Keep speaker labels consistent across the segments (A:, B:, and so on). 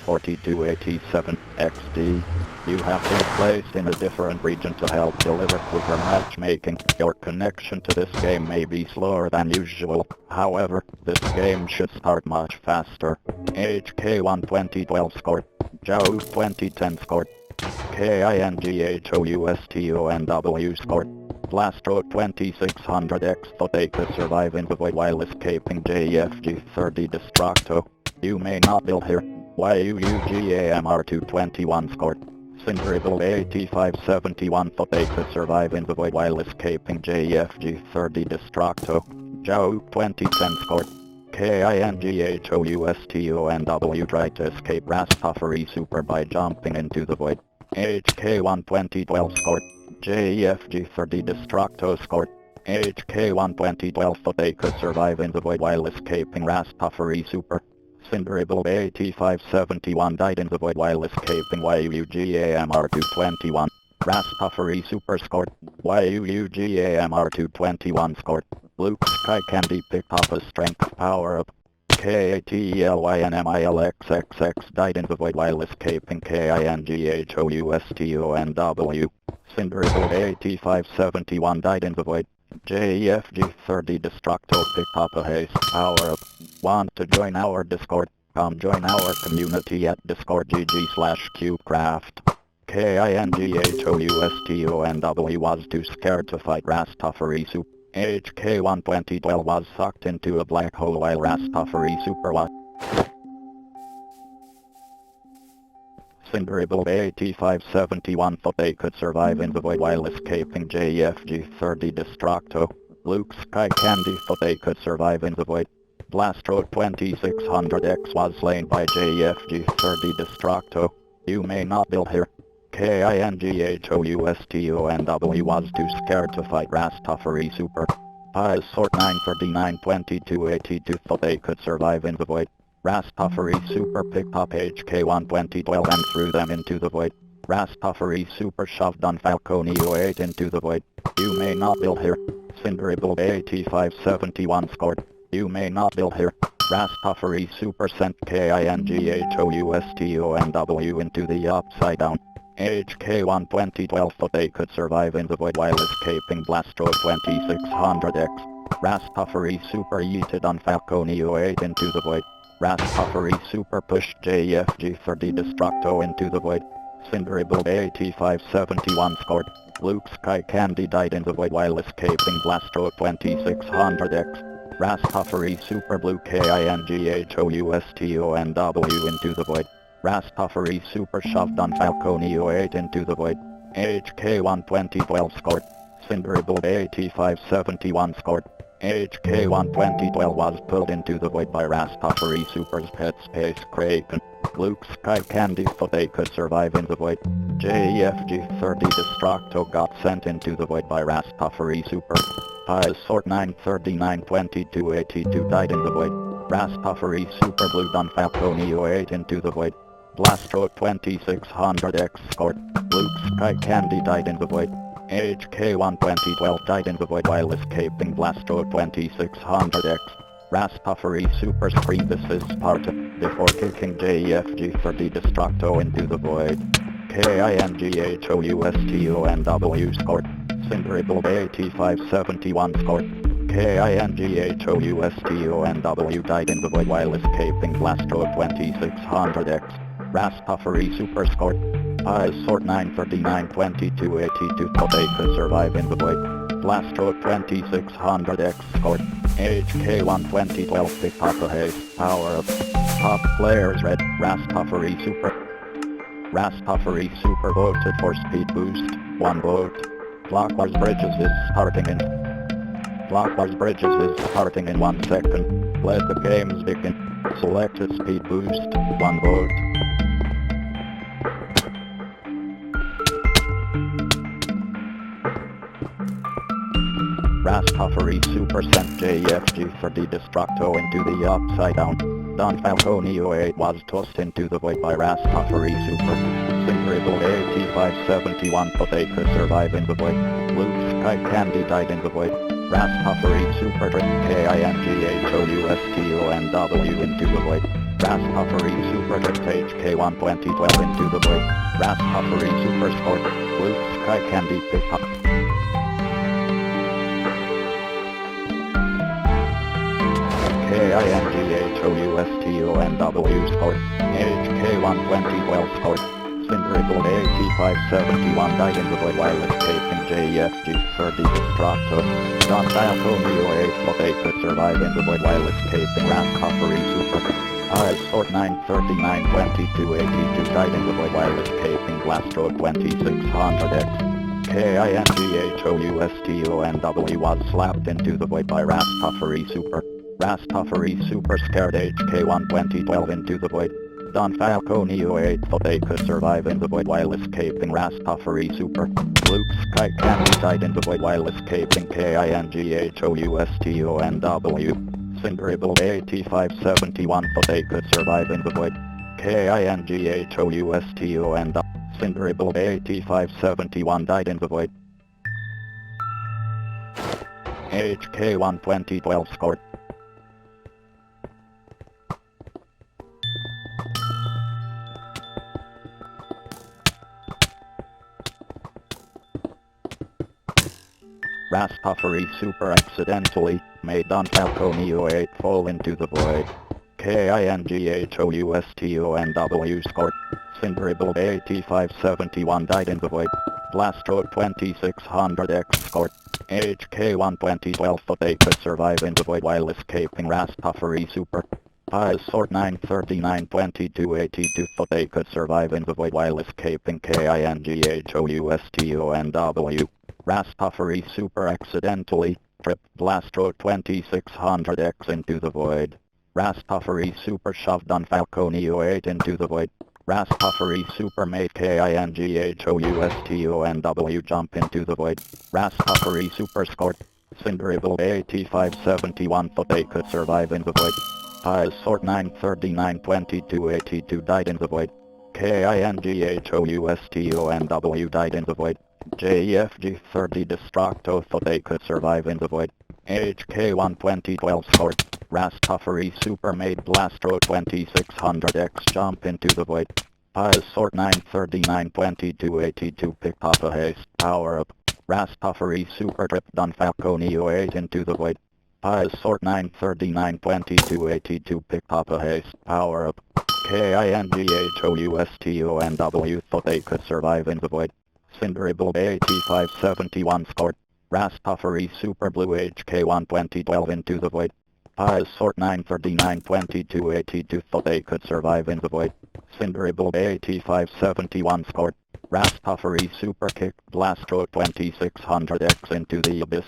A: 4287XD. You have been placed in a different region to help deliver quicker matchmaking. Your connection to this game may be slower than usual. However, this game should start much faster. HK1 2012 scored. Jou 2010 scored. KINGHOUSTONW scored. Blastro 2600X thought they could survive in the void while escaping JFG 30 Destructo. You may not build here. YUUGAMR 221 scored. Cinderable 8571 thought they could survive in the void while escaping JFG 30 Destructo. Jou 2010 scored. KINGHOUSTONW tried to escape Rastafari Super by jumping into the void. HK1 2012 scored. JFG 30 Destructo scored. HK1 2012 thought they could survive in the void while escaping Rastafari Super. Cinderable 8571 died in the void while escaping YUUGAMR 221. Rastafari Super scored. YUUGAMR 221 scored. Luke Sky Candy picked up a strength power-up. KATELYNMILXXX died in the void while escaping KINGHOUSTONW. Cinderable 8571 died in the void. JFG 30 Destructo picked up a haste power-up. Want to join our Discord? Come join our community at discord.gg/cubecraft. KINGHOUSTONW was too scared to fight Rastafari Super. HK1 2012 was sucked into a black hole while Rastafari Super was. Cinderable 8571 thought they could survive in the void while escaping JFG 30 Destructo. Luke Sky Candy thought they could survive in the void. Blastro 2600X was slain by JFG 30 Destructo. You may not build here. KINGHOUSTONW was too scared to fight Rastafari Super. Sort 9392282 thought they could survive in the void. Rastafari Super picked up HK1 2012 and threw them into the void. Rastafari Super shoved on Falcone 08 into the void. You may not build here. Cinderable 8571 scored. You may not build here. Rastafari Super sent KINGHOUSTONW into the upside down. HK1 2012 thought they could survive in the void while escaping Blastro 2600X. Rastafari Super yeeted on Falcone 08 into the void. Rastafari Super pushed JFG 30 Destructo into the void. Cinderable 8571 scored. Luke Sky Candy died in the void while escaping Blastro 2600X. Rastafari Super blew KINGHOUSTONW into the void. Rastafari Super shoved on Falcone 08 into the void. HK1 2012 scored. Cinderable 8571 scored. HK1 2012 was pulled into the void by Rastafari Super's pet Space Kraken. Luke Sky Candy thought they could survive in the void. JFG 30 Destructo got sent into the void by Rastafari Super. Sort 9392282 died in the void. Rastafari Super blew on Falcone 08 into the void. Blastro 2600X scored. Luke Sky Candy died in the void. HK1 2012 died in the void while escaping Blastro 2600X. Rastafari Super screamed this is Sparta before kicking JFG 30 Destructo into the void. KINGHOUSTONW scored. Cinderable 8571 scored. KINGHOUSTONW died in the void while escaping Blastro 2600X. Rastafari Super scored. Sort 9392282 thought they could survive in the void. Blastro 2600X scored. HK1 2012 picked up a haste power-up. Top players red. Rastafari Super. Rastafari Super voted for speed boost. 1 vote. Blockwars Bridges is starting in. Blockwars Bridges is starting in 1 second. Let the games begin. Selected speed boost. 1 vote. Rastafari Super sent JFG 30 Destructo into the upside down. Don Falcone 08 was tossed into the void by Rastafari Super. Cinderable 8571 thought they could survive in the void. Luke Sky Candy died in the void. Rastafari Super tricked KINGHOUSTONW into the void. Ras Puffery Super Drift HK1 2012 into the void. Ras Puffery Super Score. Luke Sky Candy Pick Up. KINGHOUSTONW Score. HK1 2012 Score. Cinderible AT571 died in the void while escaping JFG30 Destructo. Don Falconio 8 thought they could survive in the void while escaping Ras Puffery Super. Sort 9392282 died in the void while escaping Blastro 2600X. KINGHOUSTONW was slapped into the void by Ras Puffery Super. Ras Puffery Super scared HK1 2012 into the void. Don Falconio 8 thought they could survive in the void while escaping Ras Puffery Super. Luke Sky Candy died in the void while escaping KINGHOUSTONW. Cinderible AT571 thought they could survive in the void. KINGHOUSTONW. Cinderible AT571 died in the void. HK1 2012 scored. Ras Puffery Super accidentally made Don Falconio 8 fall into the void. KINGHOUSTONW scored. Cinderible AT571 died in the void. Blastro 2600X scored. HK1 2012 thought they could survive in the void while escaping Ras Puffery Super. Sort 9392282 thought they could survive in the void while escaping KINGHOUSTONW. Ras Puffery Super accidentally tripped Blastro 2600X into the void. Ras Puffery Super shoved Don Falconio 8 into the void. Ras Puffery Super made KINGHOUSTONW jump into the void. Ras Puffery Super scored. Cinderible AT571 thought they could survive in the void. Sort 9392282 died in the void. KINGHOUSTONW died in the void. JFG30 Destructo thought they could survive in the void. HK1 2012 scored. Ras Puffery Super made Blastro 2600X jump into the void. Sort 9392282 picked up a haste power up. Ras Puffery Super tripped Don Falconio 8 into the void. Sort 9392282 picked up a haste power up. KINGHOUSTONW thought they could survive in the void. Cinderible AT571 scored. Ras Puffery Super blew HK1 2012 into the void. Sort 9392282 thought they could survive in the void. Cinderible AT571 scored. Ras Puffery Super kicked Blastro 2600X into the abyss.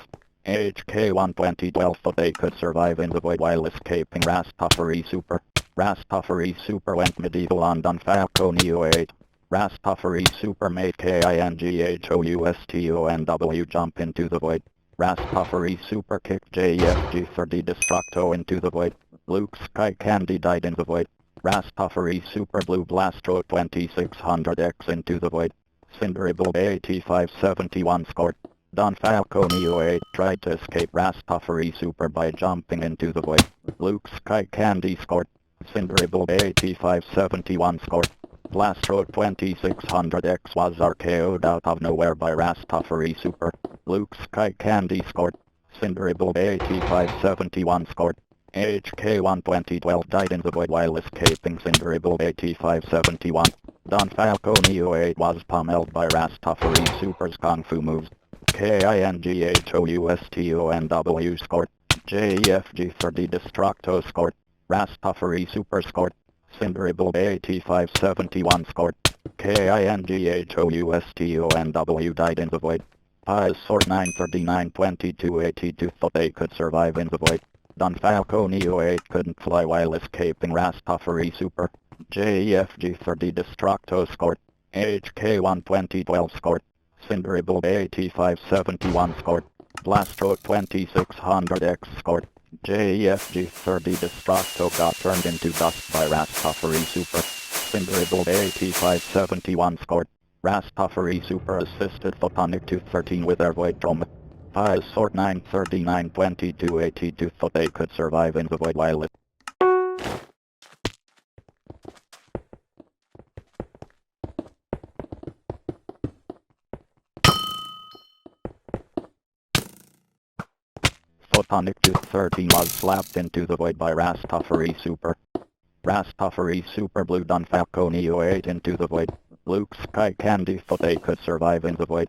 A: HK1 2012 thought they could survive in the void while escaping Ras Puffery Super. Ras Puffery Super went medieval on Don Falconio 8. Ras Puffery Super made KINGHOUSTONW jump into the void. Ras Puffery Super kicked JFG30 Destructo into the void. Luke Sky Candy died in the void. Ras Puffery Super blew Blastro 2600X into the void. Cinderible AT571 scored. Don Falconio 8 tried to escape Ras Puffery Super by jumping into the void. Luke Sky Candy scored. Cinderible AT571 scored. Blastro 2600X was RKO'd out of nowhere by Ras Puffery Super. Luke Sky Candy scored. Cinderible AT571 scored. HK1 2012 died in the void while escaping Cinderible AT571. Don Falconio 8 was pummeled by Ras Puffery Super's Kung Fu moves. KINGHOUSTONW scored. JFG30 Destructo scored. Ras Puffery Super scored. Cinderible AT571 scored. KINGHOUSTONW died in the void. Sort 9392282 thought they could survive in the void. Don Falconio 8 couldn't fly while escaping Ras Puffery Super. JFG30 Destructo scored. HK1 2012 scored. Cinderible AT571 scored. Blastro 2600X scored. JFG30 Destructo got turned into dust by Ras Puffery Super. Cinderible AT571 scored. Ras Puffery Super assisted Photonic 213 with their void drum. Sort 9392282 thought they could survive in the void while it Sonic Youth 13 was slapped into the void by Rastafari Super. Rastafari Super blew Don Falconio 8 into the void. Luke Sky Candy thought they could survive in the void.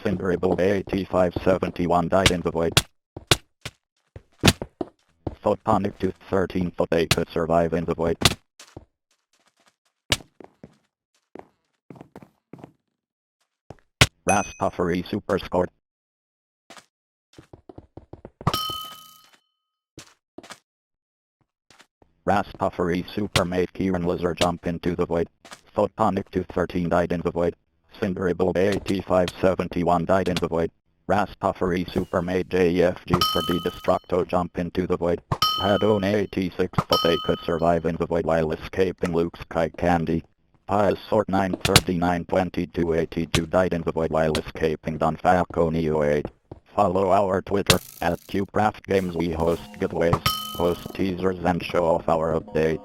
A: Cinderable 8571 died in the void. Photonic Tooth 13 thought they could survive in the void. Rastafari Super scored. Rastafari Super made Kieran Lizard jump into the void. Photonic Tooth 13 died in the void. Cinderable 8571 died in the void. Rastafari Super made JFG for the Destructo jump into the void. Hadone 86 thought they could survive in the void while escaping Luke Sky Candy. Pies Sort 9392282 died in the void while escaping Don Falconio 8. Follow our Twitter at QCraftGames. We host giveaways, post teasers and show off our updates.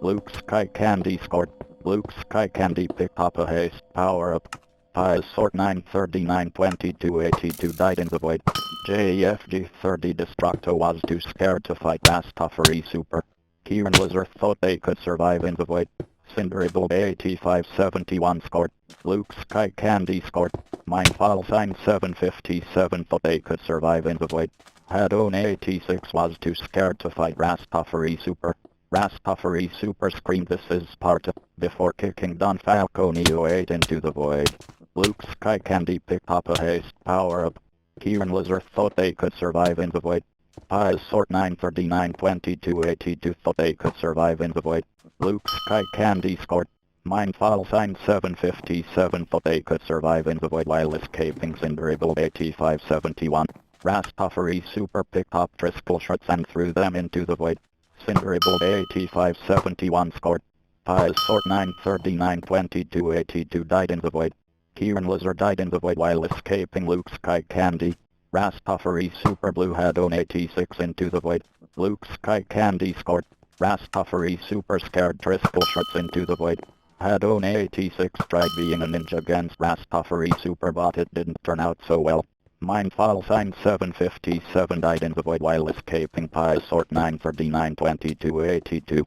A: Luke Sky Candy scored. Luke Sky Candy picked up a haste power up. Pies Sort 9392282 died in the void. JFG 30 Destructo was too scared to fight Rastafari Super. Kieran Lizard thought they could survive in the void. Cinderable 8571 scored. Luke Sky Candy scored. Mindfall Sign 757 thought they could survive in the void. Hadone 86 was too scared to fight Rastafari Super. Rastafari Super screamed "This is Sparta" before kicking Don Falconio 8 into the void. Luke Sky Candy picked up a haste power up. Kieran Lizard thought they could survive in the void. Pies Sort 9392282 thought they could survive in the void. Luke Sky Candy scored. Mindfall Sign 757 thought they could survive in the void while escaping Cinderable 8571. Rastafari Super picked up Triskel shots and threw them into the void. Cinderable 8571 scored. Pies Sort 9392282 died in the void. Kieran Lizard died in the void while escaping Luke Sky Candy. Rastafari Super blew Hadone 86 into the void. Luke Sky Candy scored. Rastafari Super scared Triskel shots into the void. Hadone 86 tried being a ninja against Rastafari Super but it didn't turn out so well. Mindfall Sign 757 died in the void while escaping Pies Sort 9392282.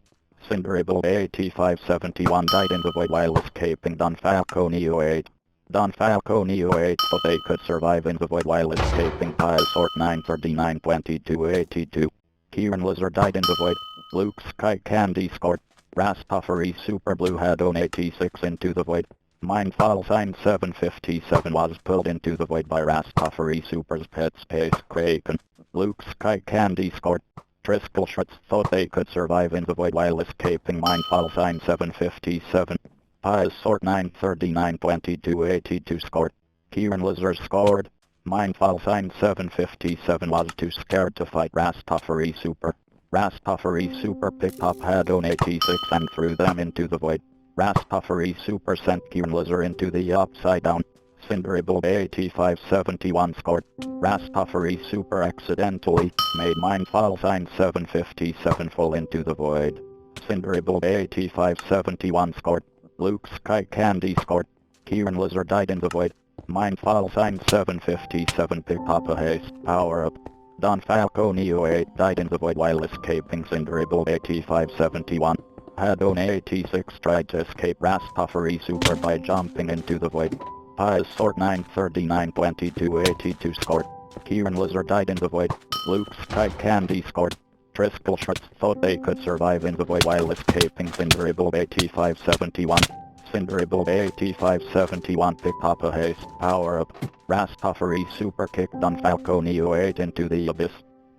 A: Cinderable 8571 died in the void while escaping Don Falconio 8. Don Falconio 8 thought they could survive in the void while escaping Pies Sort 9392282. Kieran Lizard died in the void. Luke Sky Candy scored. Rastafari Super blew Hadone 86 into the void. Mindfall Sign 757 was pulled into the void by Rastafari Super's pet Space Kraken. Luke Sky Candy scored. Triskel shots thought they could survive in the void while escaping Mindfall Sign 757. Pies Sort 9392282 scored. Kieran Lizard scored. Mindfall Sign 757 was too scared to fight Rastafari Super. Rastafari Super picked up Hadone 86 and threw them into the void. Rastafari Super sent Kieran Lizard into the Upside Down. Cinderable 8571 scored. Rastafari Super accidentally made Mindfall Sign 757 fall into the void. Cinderable 8571 scored. Luke Sky Candy scored. Kieran Lizard died in the void. Mindfall Sign 757 picked up a haste power up. Don Falconio 8 died in the void while escaping Cinderable 8571. Hadone 86 tried to escape Rastafari Super by jumping into the void. Pies Sort 9392282 scored. Kieran Lizard died in the void. Luke Sky Candy scored. Triskel shots thought they could survive in the void while escaping Cinderable 8571. Cinderable 8571 picked up a haste power up. Rastafari Super kicked Don Falconio 8 into the abyss.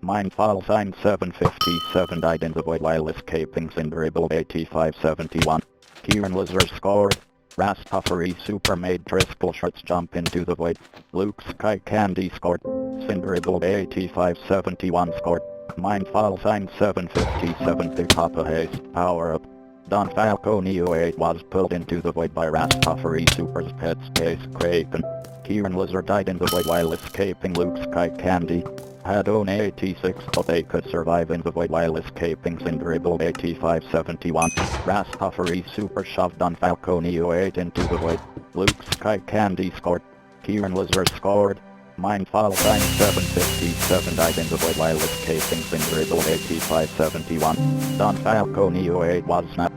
A: Mindfall Sign 757 died in the void while escaping Cinderable 8571. Kieran Lizard scored. Rastafari Super made Triskel shots jump into the void. Luke Sky Candy scored. Cinderable 8571 scored. Mindfall Sign 757 picked up a haste power up. Don Falconio 8 was pulled into the void by Rastafari Super's pet Space Kraken. Kieran Lizard died in the void while escaping Luke Sky Candy. had own 86 but they could survive in the void while escaping Cinderable 8571. Rastafari super shoved on Falcone 08 into the void. Luke Sky Candy scored. Kieran Lazar scored. Mindfall Time 757 died in the void while escaping Cinderable 8571. Don Falcone 08 was snapped.